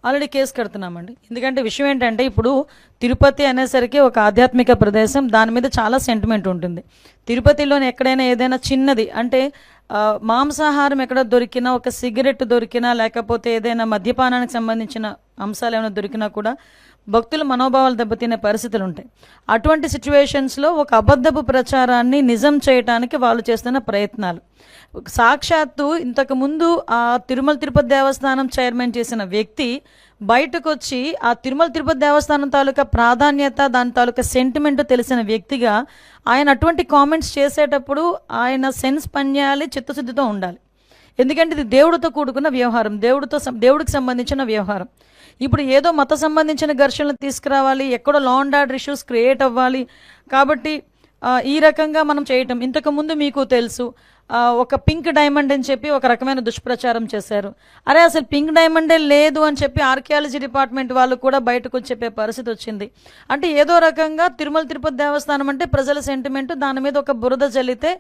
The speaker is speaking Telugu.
Already case కడుతున్నామండి. ఎందుకంటే విషయం ఏంటంటే ఇప్పుడు తిరుపతి అనేసరికి ఒక ఆధ్యాత్మిక ప్రదేశం, దాని మీద చాలా సెంటిమెంట్ ఉంటుంది. తిరుపతిలోని ఎక్కడైనా ఏదైనా చిన్నది అంటే మాంసాహారం ఎక్కడ దొరికినా, ఒక సిగరెట్ దొరికినా, లేకపోతే ఏదైనా మద్యపానానికి సంబంధించిన అంశాలు ఏమైనా దొరికినా కూడా భక్తుల మనోభావాలు దెబ్బతినే పరిస్థితులు ఉంటాయి. అటువంటి సిచ్యువేషన్స్లో ఒక అబద్ధపు ప్రచారాన్ని నిజం చేయటానికి వాళ్ళు చేస్తున్న ప్రయత్నాలు, సాక్షాత్తు ఇంతకుముందు ఆ తిరుమల తిరుపతి దేవస్థానం చైర్మన్ చేసిన వ్యక్తి బయటకు వచ్చి ఆ తిరుమల తిరుపతి దేవస్థానం తాలూకా ప్రాధాన్యత, దాని తాలూకా సెంటిమెంట్ తెలిసిన వ్యక్తిగా ఆయన అటువంటి కామెంట్స్ చేసేటప్పుడు ఆయన సెన్స్ పనిచేయాలి, చిత్తశుద్ధితో ఉండాలి. ఎందుకంటే ఇది దేవుడితో కూడుకున్న వ్యవహారం, దేవుడికి సంబంధించిన వ్యవహారం. ఇప్పుడు ఏదో మత సంబంధించిన ఘర్షణలు తీసుకురావాలి, ఎక్కడో law and order issues create అవ్వాలి కాబట్టి ఈ రకంగా మనం చేయటం. ఇంతకుముందు మీకు తెలుసు ఒక పింక్ డైమండ్ అని చెప్పి ఒక రకమైన దుష్ప్రచారం చేశారు. అరే అసలు పింక్ డైమండే లేదు అని చెప్పి ఆర్కియాలజీ డిపార్ట్మెంట్ వాళ్ళు కూడా బయటకు వచ్చి చెప్పే పరిస్థితి వచ్చింది. అంటే ఏదో రకంగా తిరుమల తిరుపతి దేవస్థానం అంటే ప్రజల సెంటిమెంట్, దాని మీద ఒక బురద జల్లితే